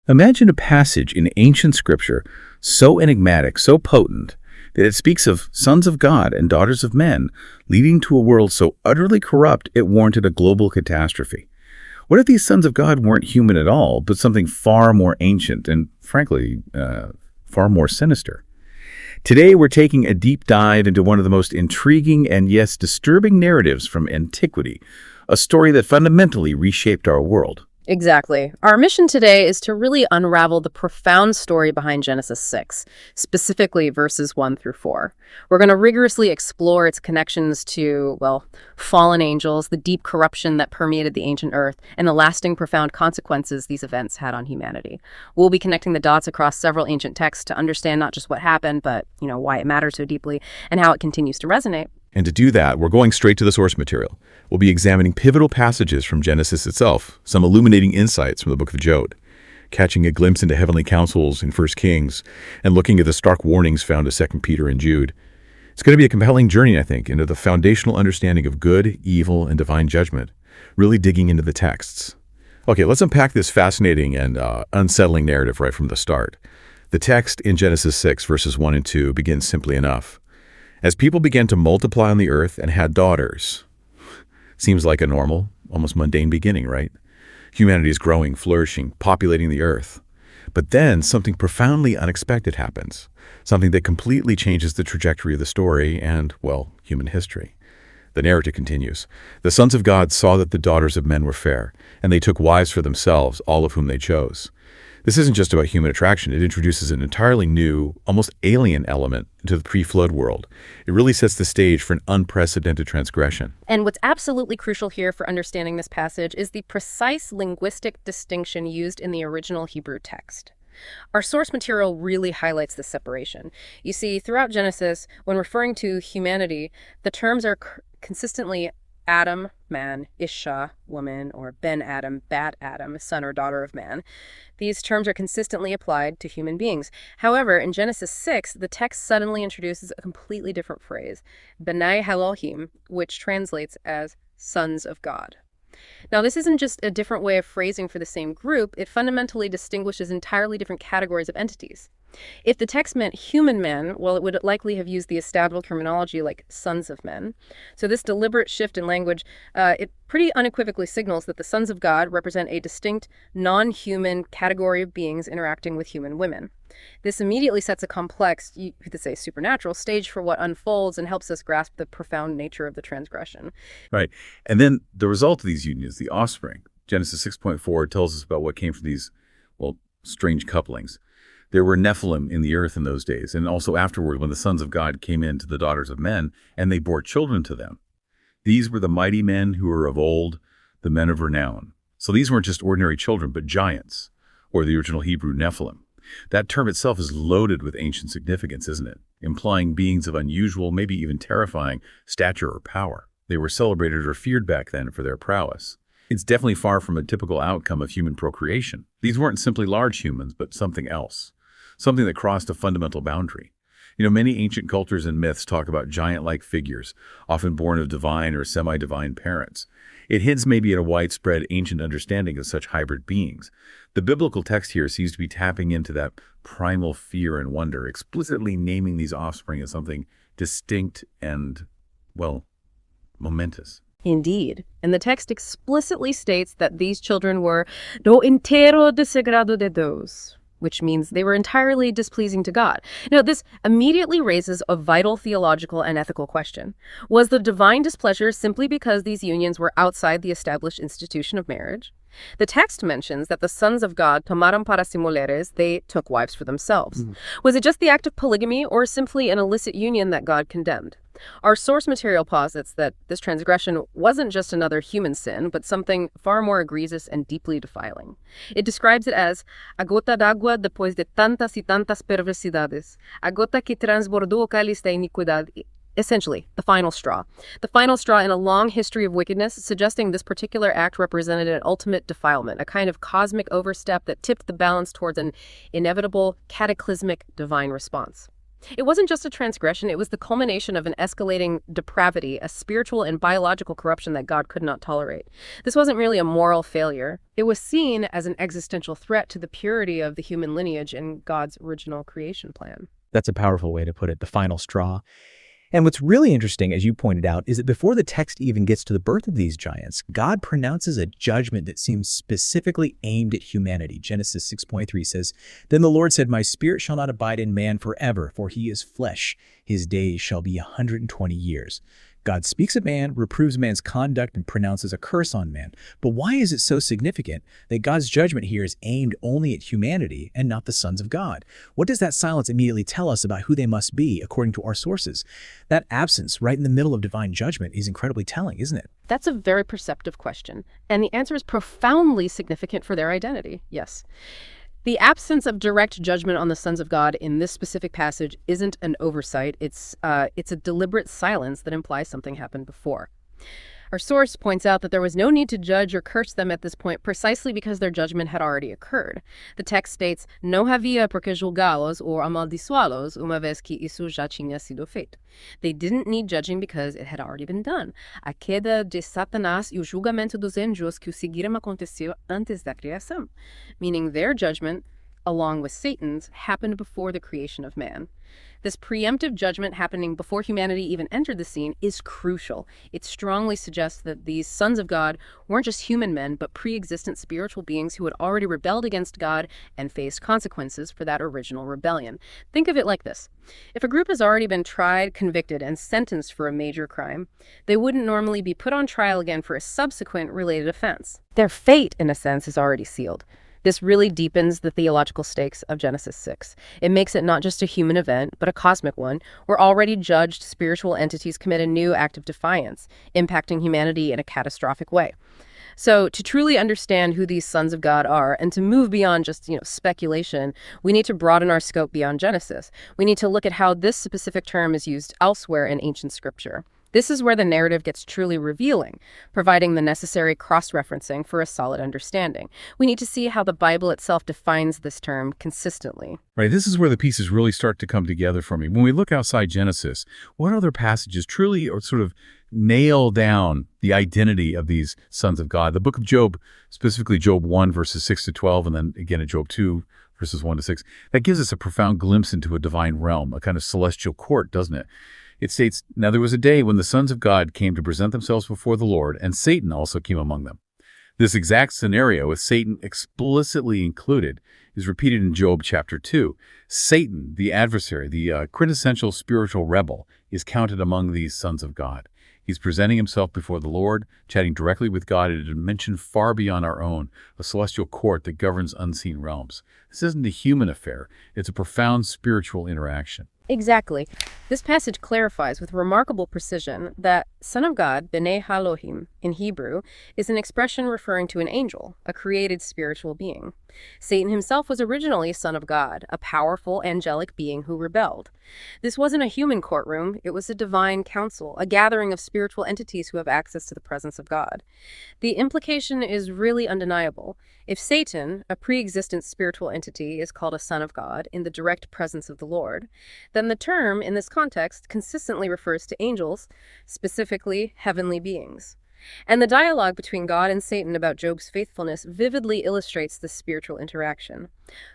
Imagine a passage in ancient scripture so enigmatic, so potent, that it speaks of sons of God and daughters of men, leading to a world so utterly corrupt it warranted a global catastrophe. What if these sons of God weren't human at all, but something far more ancient and, frankly, far more sinister? Today, we're taking a deep dive into one of the most intriguing and, yes, disturbing narratives from antiquity, a story that fundamentally reshaped our world. Exactly. Our mission today is to really unravel the profound story behind Genesis 6, specifically verses 1 through 4. We're going to rigorously explore its connections to, well, fallen angels, the deep corruption that permeated the ancient earth, and the lasting profound consequences these events had on humanity. We'll be connecting the dots across several ancient texts to understand not just what happened, but, why it matters so deeply and how it continues to resonate. And to do that, we're going straight to the source material. We'll be examining pivotal passages from Genesis itself, some illuminating insights from the book of Job, catching a glimpse into heavenly counsels in 1 Kings, and looking at the stark warnings found in 2 Peter and Jude. It's going to be a compelling journey, I think, into the foundational understanding of good, evil, and divine judgment, really digging into the texts. Okay, let's unpack this fascinating and unsettling narrative right from the start. The text in Genesis 6, verses 1 and 2 begins simply enough. As people began to multiply on the earth and had daughters. Seems like a normal, almost mundane beginning, right? Humanity is growing, flourishing, populating the earth. But then something profoundly unexpected happens, something that completely changes the trajectory of the story and, well, human history. The narrative continues. The sons of God saw that the daughters of men were fair, and they took wives for themselves, all of whom they chose. This isn't just about human attraction. It introduces an entirely new, almost alien element to the pre-flood world. It really sets the stage for an unprecedented transgression. And what's absolutely crucial here for understanding this passage is the precise linguistic distinction used in the original Hebrew text. Our source material really highlights this separation. You see, throughout Genesis, when referring to humanity, the terms are consistently Adam, man, Isha, woman, or Ben Adam, Bat Adam, son or daughter of man. These terms are consistently applied to human beings. However, in Genesis 6, the text suddenly introduces a completely different phrase, B'nai Elohim, which translates as sons of God. Now, this isn't just a different way of phrasing for the same group, it fundamentally distinguishes entirely different categories of entities. If the text meant human men, well, it would likely have used the established terminology like sons of men. So this deliberate shift in language, it pretty unequivocally signals that the sons of God represent a distinct, non-human category of beings interacting with human women. This immediately sets a complex, you could say supernatural, stage for what unfolds and helps us grasp the profound nature of the transgression. Right. And then the result of these unions, the offspring, Genesis 6.4 tells us about what came from these, well, strange couplings. There were Nephilim in the earth in those days, and also afterward when the sons of God came in to the daughters of men, and they bore children to them. These were the mighty men who were of old, the men of renown. So these weren't just ordinary children, but giants, or the original Hebrew Nephilim. That term itself is loaded with ancient significance, isn't it? Implying beings of unusual, maybe even terrifying, stature or power. They were celebrated or feared back then for their prowess. It's definitely far from a typical outcome of human procreation. These weren't simply large humans, but something else. Something that crossed a fundamental boundary. Many ancient cultures and myths talk about giant-like figures, often born of divine or semi-divine parents. It hints maybe at a widespread ancient understanding of such hybrid beings. The biblical text here seems to be tapping into that primal fear and wonder, explicitly naming these offspring as something distinct and, well, momentous. Indeed. And the text explicitly states that these children were do inteiro desagrado de Deus, which means they were entirely displeasing to God. Now, this immediately raises a vital theological and ethical question. Was the divine displeasure simply because these unions were outside the established institution of marriage? The text mentions that the sons of God, tomaram para si mujeres, they took wives for themselves. Was it just the act of polygamy or simply an illicit union that God condemned? Our source material posits that this transgression wasn't just another human sin, but something far more egregious and deeply defiling. It describes it as a gota d'agua después de tantas y tantas perversidades, a gota que transbordó o cáliz de iniquidad. Essentially, the final straw. The final straw in a long history of wickedness, suggesting this particular act represented an ultimate defilement, a kind of cosmic overstep that tipped the balance towards an inevitable, cataclysmic divine response. It wasn't just a transgression, it was the culmination of an escalating depravity, a spiritual and biological corruption that God could not tolerate. This wasn't merely a moral failure. It was seen as an existential threat to the purity of the human lineage and God's original creation plan. That's a powerful way to put it, the final straw. And what's really interesting, as you pointed out, is that before the text even gets to the birth of these giants, God pronounces a judgment that seems specifically aimed at humanity. Genesis 6:3 says, "Then the Lord said, My spirit shall not abide in man forever, for he is flesh. His days shall be 120 years. God speaks at man, reproves man's conduct, and pronounces a curse on man. But why is it so significant that God's judgment here is aimed only at humanity and not the sons of God? What does that silence immediately tell us about who they must be, according to our sources? That absence right in the middle of divine judgment is incredibly telling, isn't it? That's a very perceptive question, and the answer is profoundly significant for their identity, yes. The absence of direct judgment on the sons of God in this specific passage isn't an oversight. It's a deliberate silence that implies something happened before. Our source points out that there was no need to judge or curse them at this point precisely because their judgment had already occurred. The text states, "No havia por que julgá-los ou amaldiçoá-los uma vez que isso já tinha sido feito." They didn't need judging because it had already been done. A queda de Satanás e o julgamento dos anjos que o seguiram aconteceu antes da criação, meaning their judgment, along with Satan's, happened before the creation of man. This preemptive judgment happening before humanity even entered the scene is crucial. It strongly suggests that these sons of God weren't just human men, but pre-existent spiritual beings who had already rebelled against God and faced consequences for that original rebellion. Think of it like this. If a group has already been tried, convicted, and sentenced for a major crime, they wouldn't normally be put on trial again for a subsequent related offense. Their fate, in a sense, is already sealed. This really deepens the theological stakes of Genesis 6. It makes it not just a human event, but a cosmic one, where already judged spiritual entities commit a new act of defiance, impacting humanity in a catastrophic way. So to truly understand who these sons of God are and to move beyond just, speculation, we need to broaden our scope beyond Genesis. We need to look at how this specific term is used elsewhere in ancient scripture. This is where the narrative gets truly revealing, providing the necessary cross-referencing for a solid understanding. We need to see how the Bible itself defines this term consistently. Right, this is where the pieces really start to come together for me. When we look outside Genesis, what other passages truly or sort of nail down the identity of these sons of God? The book of Job, specifically Job 1, verses 6 to 12, and then again in Job 2, verses 1 to 6, that gives us a profound glimpse into a divine realm, a kind of celestial court, doesn't it? It states, "Now there was a day when the sons of God came to present themselves before the Lord, and Satan also came among them." This exact scenario, with Satan explicitly included, is repeated in Job chapter 2. Satan, the adversary, the quintessential spiritual rebel, is counted among these sons of God. He's presenting himself before the Lord, chatting directly with God in a dimension far beyond our own, a celestial court that governs unseen realms. This isn't a human affair. It's a profound spiritual interaction. Exactly. This passage clarifies with remarkable precision that Son of God, B'nai Elohim, in Hebrew, is an expression referring to an angel, a created spiritual being. Satan himself was originally Son of God, a powerful angelic being who rebelled. This wasn't a human courtroom, it was a divine council, a gathering of spiritual entities who have access to the presence of God. The implication is really undeniable. If Satan, a pre-existent spiritual entity, is called a son of God in the direct presence of the Lord, then the term in this context consistently refers to angels, specifically heavenly beings. And the dialogue between God and Satan about Job's faithfulness vividly illustrates this spiritual interaction.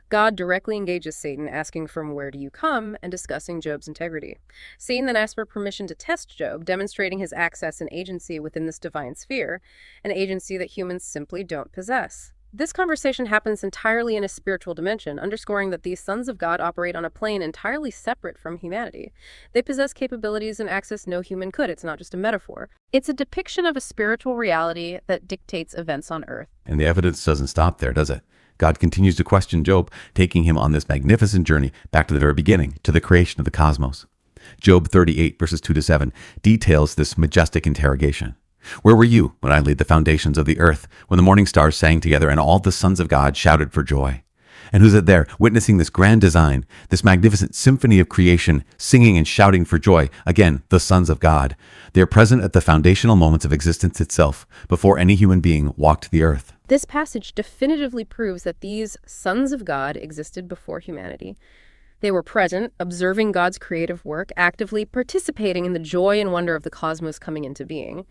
God directly engages Satan, asking from where do you come, and discussing Job's integrity. Satan then asks for permission to test Job, demonstrating his access and agency within this divine sphere, an agency that humans simply don't possess. This conversation happens entirely in a spiritual dimension, underscoring that these sons of God operate on a plane entirely separate from humanity. They possess capabilities and access no human could. It's not just a metaphor. It's a depiction of a spiritual reality that dictates events on earth. And the evidence doesn't stop there, does it? God continues to question Job, taking him on this magnificent journey back to the very beginning, to the creation of the cosmos. Job 38, verses 2 to 7, details this majestic interrogation. "Where were you when I laid the foundations of the earth, when the morning stars sang together and all the sons of God shouted for joy? And who's it there, witnessing this grand design, this magnificent symphony of creation, singing and shouting for joy? Again, the sons of God. They are present at the foundational moments of existence itself, before any human being walked the earth." This passage definitively proves that these sons of God existed before humanity. They were present, observing God's creative work, actively participating in the joy and wonder of the cosmos coming into being.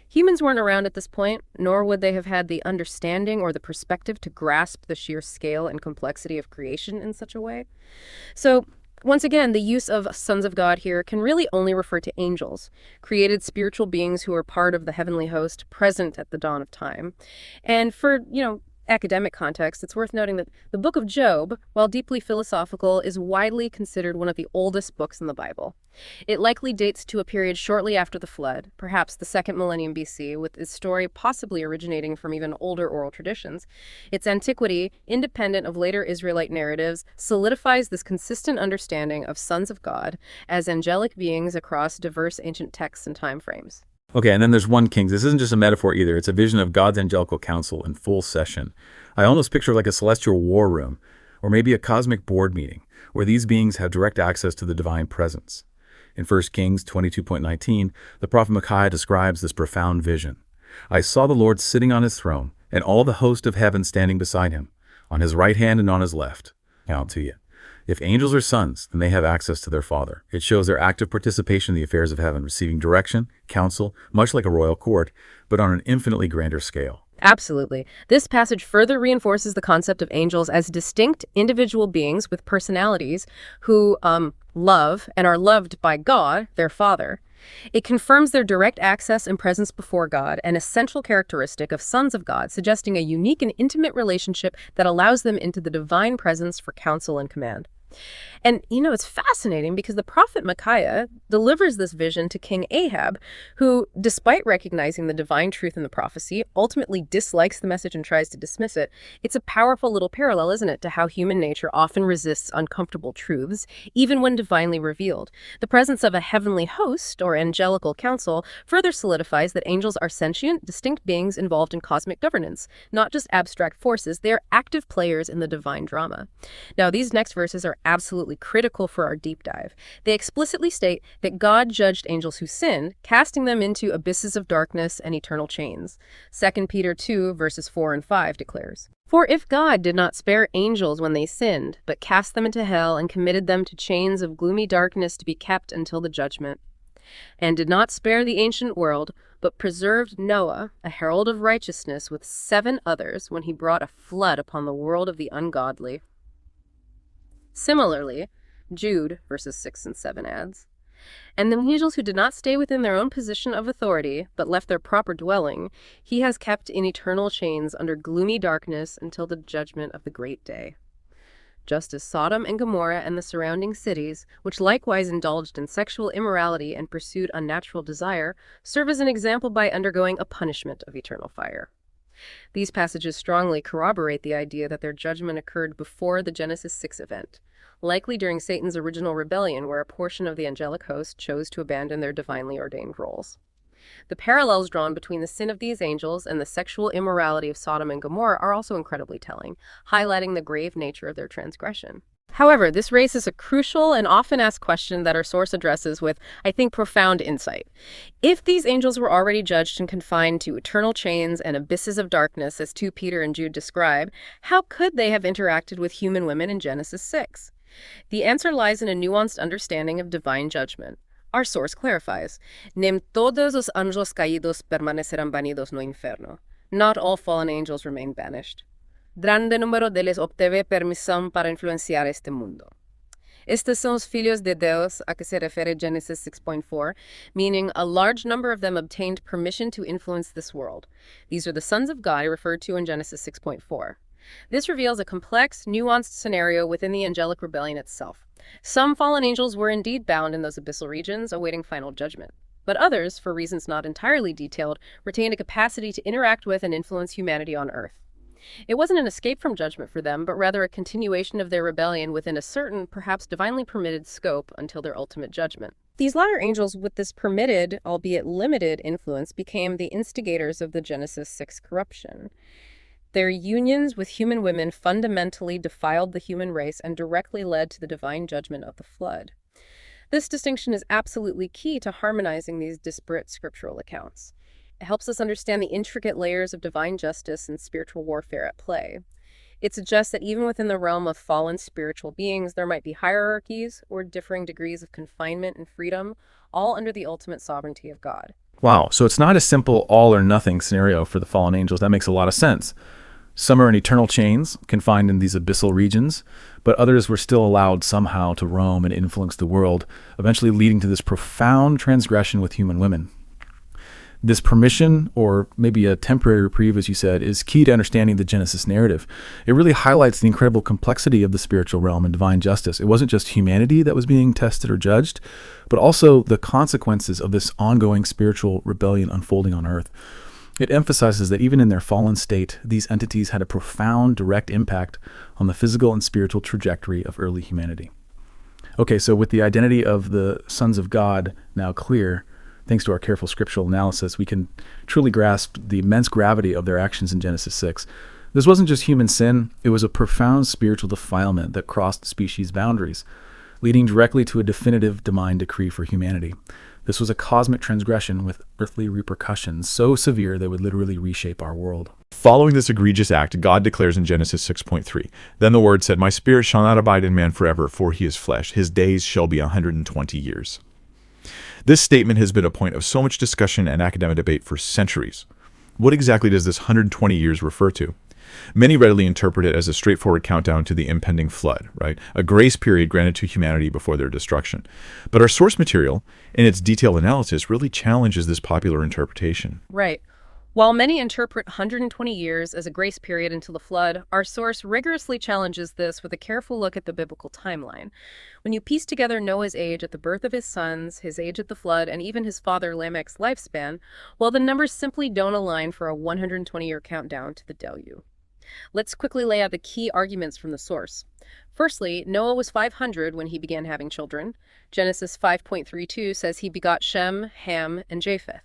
Humans weren't around at this point, nor would they have had the understanding or the perspective to grasp the sheer scale and complexity of creation in such a way. So, once again, the use of sons of God here can really only refer to angels, created spiritual beings who are part of the heavenly host present at the dawn of time. And for, academic context, it's worth noting that the book of Job, while deeply philosophical, is widely considered one of the oldest books in the Bible. It likely dates to a period shortly after the flood, perhaps the 2nd millennium BC, with its story possibly originating from even older oral traditions. Its antiquity, independent of later Israelite narratives, solidifies this consistent understanding of sons of God as angelic beings across diverse ancient texts and time frames. Okay, and then there's 1 Kings. This isn't just a metaphor either. It's a vision of God's angelical council in full session. I almost picture like a celestial war room, or maybe a cosmic board meeting, where these beings have direct access to the divine presence. In 1 Kings 22.19, the prophet Micaiah describes this profound vision. I saw the Lord sitting on his throne, and all the host of heaven standing beside him, on his right hand and on his left. Count to you. If angels are sons, then they have access to their Father. It shows their active participation in the affairs of heaven, receiving direction, counsel, much like a royal court, but on an infinitely grander scale. Absolutely. This passage further reinforces the concept of angels as distinct individual beings with personalities who love and are loved by God, their Father. It confirms their direct access and presence before God, an essential characteristic of sons of God, suggesting a unique and intimate relationship that allows them into the divine presence for counsel and command. And, it's fascinating because the prophet Micaiah delivers this vision to King Ahab, who, despite recognizing the divine truth in the prophecy, ultimately dislikes the message and tries to dismiss it. It's a powerful little parallel, isn't it, to how human nature often resists uncomfortable truths, even when divinely revealed. The presence of a heavenly host, or angelical council, further solidifies that angels are sentient, distinct beings involved in cosmic governance, not just abstract forces. They are active players in the divine drama. Now, these next verses are absolutely critical for our deep dive. They explicitly state that God judged angels who sinned, casting them into abysses of darkness and eternal chains. 2 Peter 2, verses 4 and 5 declares, "For if God did not spare angels when they sinned, but cast them into hell and committed them to chains of gloomy darkness to be kept until the judgment, and did not spare the ancient world, but preserved Noah, a herald of righteousness, with 7 others when he brought a flood upon the world of the ungodly." Similarly, Jude, verses 6 and 7 adds, "And the angels who did not stay within their own position of authority, but left their proper dwelling, he has kept in eternal chains under gloomy darkness until the judgment of the great day." Just as Sodom and Gomorrah and the surrounding cities, which likewise indulged in sexual immorality and pursued unnatural desire, serve as an example by undergoing a punishment of eternal fire. These passages strongly corroborate the idea that their judgment occurred before the Genesis 6 event, likely during Satan's original rebellion, where a portion of the angelic host chose to abandon their divinely ordained roles. The parallels drawn between the sin of these angels and the sexual immorality of Sodom and Gomorrah are also incredibly telling, highlighting the grave nature of their transgression. However, this raises a crucial and often asked question that our source addresses with, I think, profound insight. If these angels were already judged and confined to eternal chains and abysses of darkness, as 2 Peter and Jude describe, how could they have interacted with human women in Genesis 6? The answer lies in a nuanced understanding of divine judgment. Our source clarifies, "Nem todos os anjos caídos permanecerán banidos no inferno." Not all fallen angels remain banished. Grande número deles obteve permissão para influenciar este mundo. Estes são os filhos de Deus, a que se refere Genesis 6.4, meaning a large number of them obtained permission to influence this world. These are the sons of God referred to in Genesis 6.4. This reveals a complex, nuanced scenario within the angelic rebellion itself. Some fallen angels were indeed bound in those abyssal regions, awaiting final judgment. But others, for reasons not entirely detailed, retained a capacity to interact with and influence humanity on Earth. It wasn't an escape from judgment for them, but rather a continuation of their rebellion within a certain, perhaps divinely permitted scope until their ultimate judgment. These latter angels with this permitted, albeit limited, influence became the instigators of the Genesis 6 corruption. Their unions with human women fundamentally defiled the human race and directly led to the divine judgment of the flood. This distinction is absolutely key to harmonizing these disparate scriptural accounts. It helps us understand the intricate layers of divine justice and spiritual warfare at play. It suggests that even within the realm of fallen spiritual beings, there might be hierarchies or differing degrees of confinement and freedom, all under the ultimate sovereignty of God. Wow, so it's not a simple all or nothing scenario for the fallen angels. That makes a lot of sense. Some are in eternal chains, confined in these abyssal regions, but others were still allowed somehow to roam and influence the world, eventually leading to this profound transgression with human women. This permission, or maybe a temporary reprieve, as you said, is key to understanding the Genesis narrative. It really highlights the incredible complexity of the spiritual realm and divine justice. It wasn't just humanity that was being tested or judged, but also the consequences of this ongoing spiritual rebellion unfolding on earth. It emphasizes that even in their fallen state, these entities had a profound direct impact on the physical and spiritual trajectory of early humanity. Okay, so with the identity of the sons of God now clear, thanks to our careful scriptural analysis, we can truly grasp the immense gravity of their actions in Genesis 6. This wasn't just human sin, it was a profound spiritual defilement that crossed species boundaries, leading directly to a definitive divine decree for humanity. This was a cosmic transgression with earthly repercussions so severe they would literally reshape our world. Following this egregious act, God declares in Genesis 6:3, "Then the Word said, My spirit shall not abide in man forever, for he is flesh. His days shall be 120 years. This statement has been a point of so much discussion and academic debate for centuries. What exactly does this 120 years refer to? Many readily interpret it as a straightforward countdown to the impending flood, right? A grace period granted to humanity before their destruction. But our source material, in its detailed analysis, really challenges this popular interpretation. Right. While many interpret 120 years as a grace period until the flood, our source rigorously challenges this with a careful look at the biblical timeline. When you piece together Noah's age at the birth of his sons, his age at the flood, and even his father Lamech's lifespan, well, the numbers simply don't align for a 120-year countdown to the deluge. Let's quickly lay out the key arguments from the source. Firstly, Noah was 500 when he began having children. Genesis 5.32 says he begot Shem, Ham, and Japheth.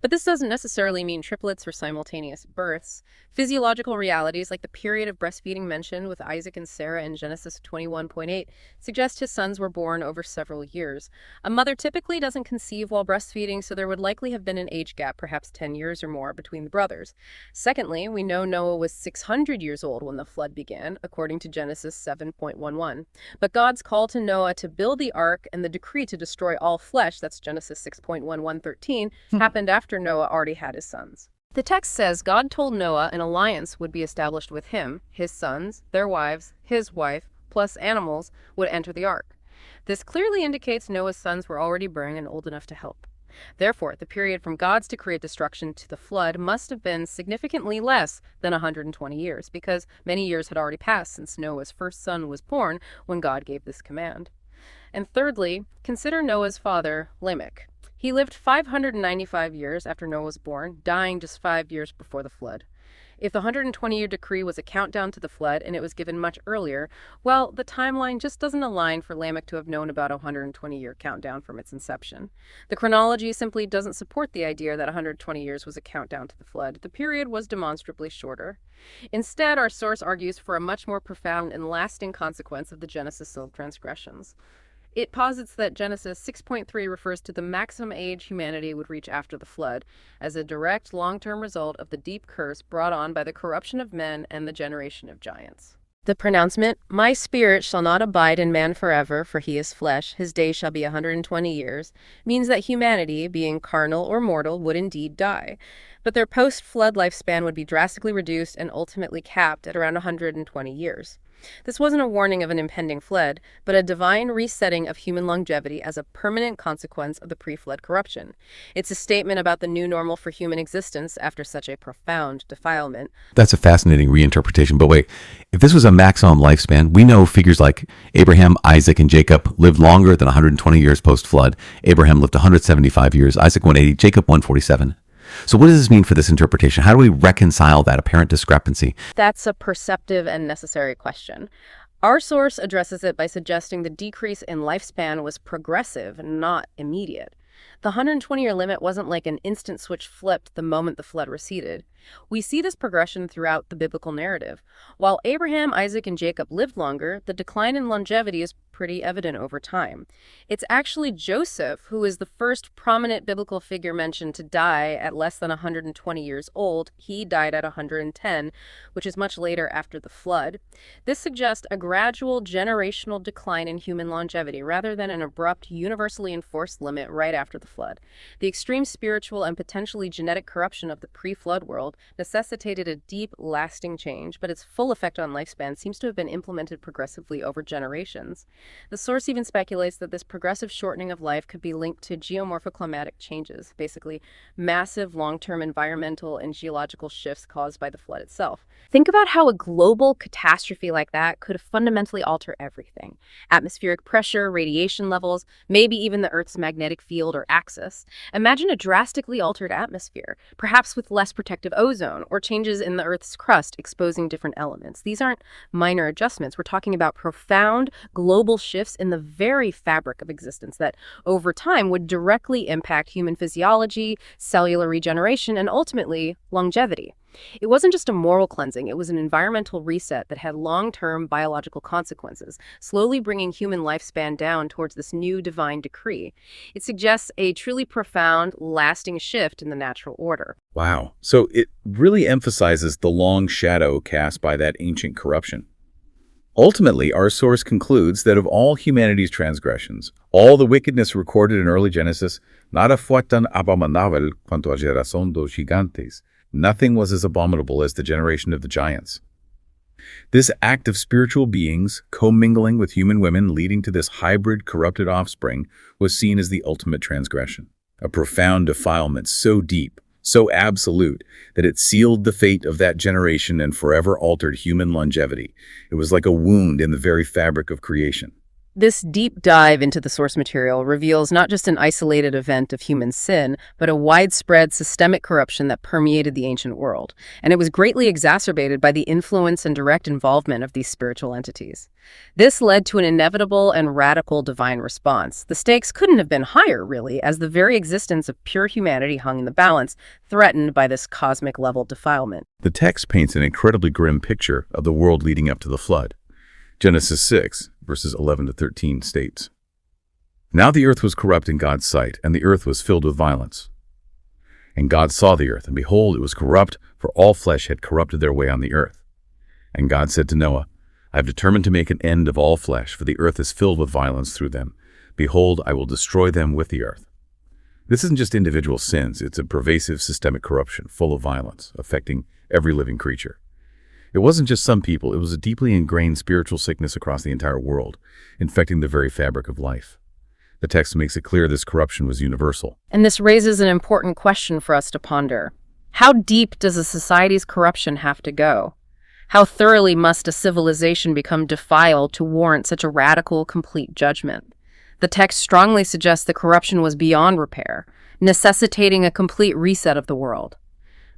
But this doesn't necessarily mean triplets or simultaneous births. Physiological realities, like the period of breastfeeding mentioned with Isaac and Sarah in Genesis 21.8, suggest his sons were born over several years. A mother typically doesn't conceive while breastfeeding, so there would likely have been an age gap, perhaps 10 years or more, between the brothers. Secondly, we know Noah was 600 years old when the flood began, according to Genesis 7.11. But God's call to Noah to build the ark and the decree to destroy all flesh, that's Genesis 6.1113, happened after Noah already had his sons. The text says God told Noah an alliance would be established with him, his sons, their wives, his wife, plus animals would enter the ark. This clearly indicates Noah's sons were already born and old enough to help. Therefore, the period from God's decree of destruction to the flood must have been significantly less than 120 years, because many years had already passed since Noah's first son was born when God gave this command. And thirdly, consider Noah's father, Lamech. He lived 595 years after Noah was born, dying just 5 years before the flood. If the 120-year decree was a countdown to the flood and it was given much earlier, well, the timeline just doesn't align for Lamech to have known about a 120-year countdown from its inception. The chronology simply doesn't support the idea that 120 years was a countdown to the flood. The period was demonstrably shorter. Instead, our source argues for a much more profound and lasting consequence of the Genesis transgressions. It posits that Genesis 6.3 refers to the maximum age humanity would reach after the flood, as a direct long-term result of the deep curse brought on by the corruption of men and the generation of giants. The pronouncement, "My spirit shall not abide in man forever, for he is flesh, his days shall be 120 years, means that humanity, being carnal or mortal, would indeed die. But their post-flood lifespan would be drastically reduced and ultimately capped at around 120 years. This wasn't a warning of an impending flood, but a divine resetting of human longevity as a permanent consequence of the pre-flood corruption. It's a statement about the new normal for human existence after such a profound defilement. That's a fascinating reinterpretation. But wait, if this was a maximum lifespan, we know figures like Abraham, Isaac, and Jacob lived longer than 120 years post-flood. Abraham lived 175 years, Isaac 180, Jacob 147. So what does this mean for this interpretation? How do we reconcile that apparent discrepancy? That's a perceptive and necessary question. Our source addresses it by suggesting the decrease in lifespan was progressive, not immediate. The 120-year limit wasn't like an instant switch flipped the moment the flood receded. We see this progression throughout the biblical narrative. While Abraham, Isaac, and Jacob lived longer, the decline in longevity is pretty evident over time. It's actually Joseph who is the first prominent biblical figure mentioned to die at less than 120 years old. He died at 110, which is much later after the flood. This suggests a gradual generational decline in human longevity rather than an abrupt, universally enforced limit right after the flood. The extreme spiritual and potentially genetic corruption of the pre-flood world necessitated a deep, lasting change, but its full effect on lifespan seems to have been implemented progressively over generations. The source even speculates that this progressive shortening of life could be linked to geomorphoclimatic changes, basically massive long-term environmental and geological shifts caused by the flood itself. Think about how a global catastrophe like that could fundamentally alter everything. Atmospheric pressure, radiation levels, maybe even the Earth's magnetic field or axis. Imagine a drastically altered atmosphere, perhaps with less protective ozone, or changes in the Earth's crust exposing different elements. These aren't minor adjustments. We're talking about profound global shifts in the very fabric of existence that, over time, would directly impact human physiology, cellular regeneration, and ultimately, longevity. It wasn't just a moral cleansing, it was an environmental reset that had long-term biological consequences, slowly bringing human lifespan down towards this new divine decree. It suggests a truly profound, lasting shift in the natural order. Wow. So it really emphasizes the long shadow cast by that ancient corruption. Ultimately, our source concludes that of all humanity's transgressions, all the wickedness recorded in early Genesis, nada fue tan abominable cuanto a geración dos gigantes. Nothing was as abominable as the generation of the giants. This act of spiritual beings commingling with human women, leading to this hybrid, corrupted offspring, was seen as the ultimate transgression. A profound defilement so deep, so absolute, that it sealed the fate of that generation and forever altered human longevity. It was like a wound in the very fabric of creation. This deep dive into the source material reveals not just an isolated event of human sin, but a widespread systemic corruption that permeated the ancient world. And it was greatly exacerbated by the influence and direct involvement of these spiritual entities. This led to an inevitable and radical divine response. The stakes couldn't have been higher, really, as the very existence of pure humanity hung in the balance, threatened by this cosmic-level defilement. The text paints an incredibly grim picture of the world leading up to the flood. Genesis 6, verses 11 to 13 states, "Now the earth was corrupt in God's sight, and the earth was filled with violence. And God saw the earth, and behold, it was corrupt, for all flesh had corrupted their way on the earth. And God said to Noah, I have determined to make an end of all flesh, for the earth is filled with violence through them. Behold, I will destroy them with the earth." This isn't just individual sins, it's a pervasive systemic corruption, full of violence, affecting every living creature. It wasn't just some people, it was a deeply ingrained spiritual sickness across the entire world, infecting the very fabric of life. The text makes it clear this corruption was universal. And this raises an important question for us to ponder. How deep does a society's corruption have to go? How thoroughly must a civilization become defiled to warrant such a radical, complete judgment? The text strongly suggests the corruption was beyond repair, necessitating a complete reset of the world.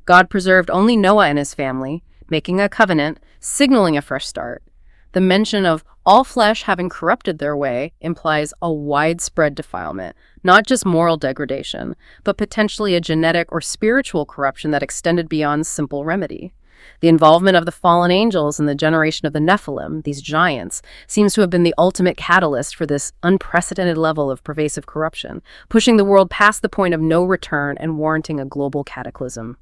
God preserved only Noah and his family, making a covenant, signaling a fresh start. The mention of all flesh having corrupted their way implies a widespread defilement, not just moral degradation, but potentially a genetic or spiritual corruption that extended beyond simple remedy. The involvement of the fallen angels in the generation of the Nephilim, these giants, seems to have been the ultimate catalyst for this unprecedented level of pervasive corruption, pushing the world past the point of no return and warranting a global cataclysm.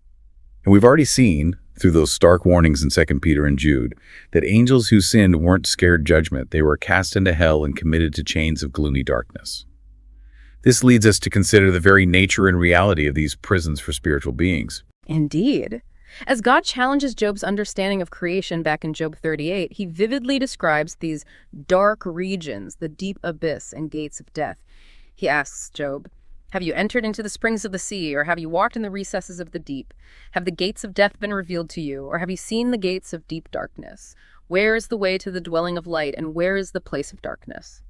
And we've already seen, through those stark warnings in 2 Peter and Jude, that angels who sinned weren't scared judgment. They were cast into hell and committed to chains of gloomy darkness. This leads us to consider the very nature and reality of these prisons for spiritual beings. Indeed. As God challenges Job's understanding of creation back in Job 38, he vividly describes these dark regions, the deep abyss and gates of death. He asks Job, "Have you entered into the springs of the sea, or have you walked in the recesses of the deep? Have the gates of death been revealed to you, or have you seen the gates of deep darkness? Where is the way to the dwelling of light, and where is the place of darkness?"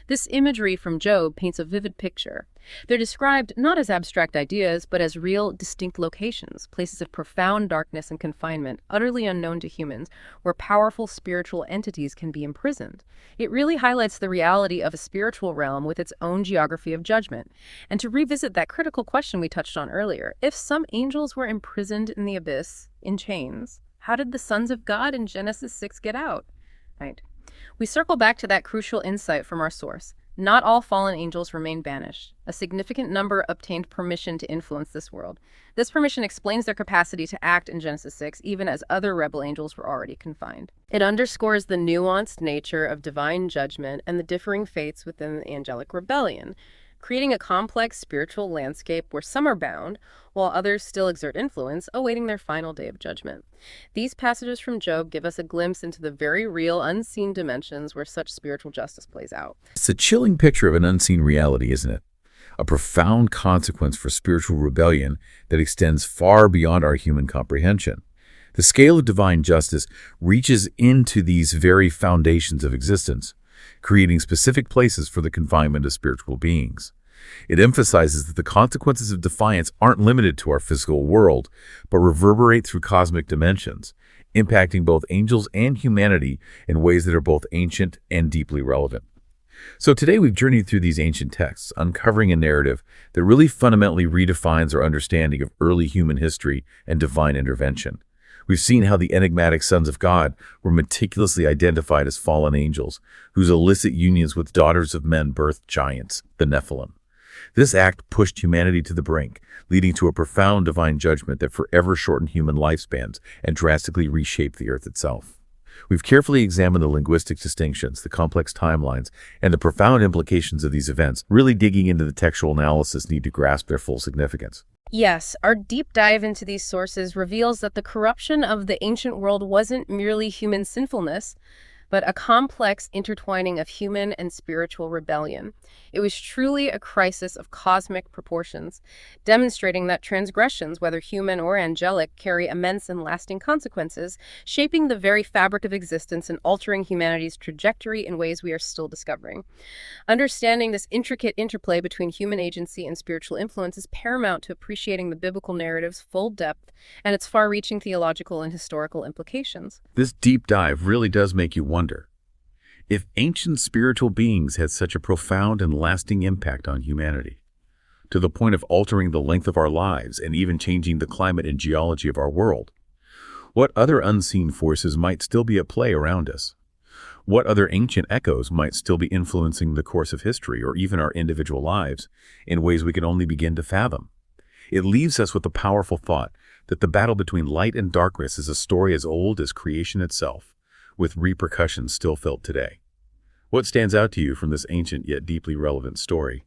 This imagery from Job paints a vivid picture. They're described not as abstract ideas, but as real, distinct locations, places of profound darkness and confinement, utterly unknown to humans, where powerful spiritual entities can be imprisoned. It really highlights the reality of a spiritual realm with its own geography of judgment. And to revisit that critical question we touched on earlier, if some angels were imprisoned in the abyss, in chains, how did the sons of God in Genesis 6 get out? Right. We circle back to that crucial insight from our source. Not all fallen angels remain banished. A significant number obtained permission to influence this world. This permission explains their capacity to act in Genesis 6, even as other rebel angels were already confined. It underscores the nuanced nature of divine judgment and the differing fates within the angelic rebellion, creating a complex spiritual landscape where some are bound, while others still exert influence, awaiting their final day of judgment. These passages from Job give us a glimpse into the very real, unseen dimensions where such spiritual justice plays out. It's a chilling picture of an unseen reality, isn't it? A profound consequence for spiritual rebellion that extends far beyond our human comprehension. The scale of divine justice reaches into these very foundations of existence, creating specific places for the confinement of spiritual beings. It emphasizes that the consequences of defiance aren't limited to our physical world, but reverberate through cosmic dimensions, impacting both angels and humanity in ways that are both ancient and deeply relevant. So today we've journeyed through these ancient texts, uncovering a narrative that really fundamentally redefines our understanding of early human history and divine intervention. We've seen how the enigmatic sons of God were meticulously identified as fallen angels, whose illicit unions with daughters of men birthed giants, the Nephilim. This act pushed humanity to the brink, leading to a profound divine judgment that forever shortened human lifespans and drastically reshaped the earth itself. We've carefully examined the linguistic distinctions, the complex timelines, and the profound implications of these events, really digging into the textual analysis needed to grasp their full significance. Yes, our deep dive into these sources reveals that the corruption of the ancient world wasn't merely human sinfulness, but a complex intertwining of human and spiritual rebellion. It was truly a crisis of cosmic proportions, demonstrating that transgressions, whether human or angelic, carry immense and lasting consequences, shaping the very fabric of existence and altering humanity's trajectory in ways we are still discovering. Understanding this intricate interplay between human agency and spiritual influence is paramount to appreciating the biblical narrative's full depth and its far-reaching theological and historical implications. This deep dive really does make you wonder. If ancient spiritual beings had such a profound and lasting impact on humanity, to the point of altering the length of our lives and even changing the climate and geology of our world, what other unseen forces might still be at play around us? What other ancient echoes might still be influencing the course of history or even our individual lives in ways we can only begin to fathom? It leaves us with the powerful thought that the battle between light and darkness is a story as old as creation itself, with repercussions still felt today. What stands out to you from this ancient yet deeply relevant story?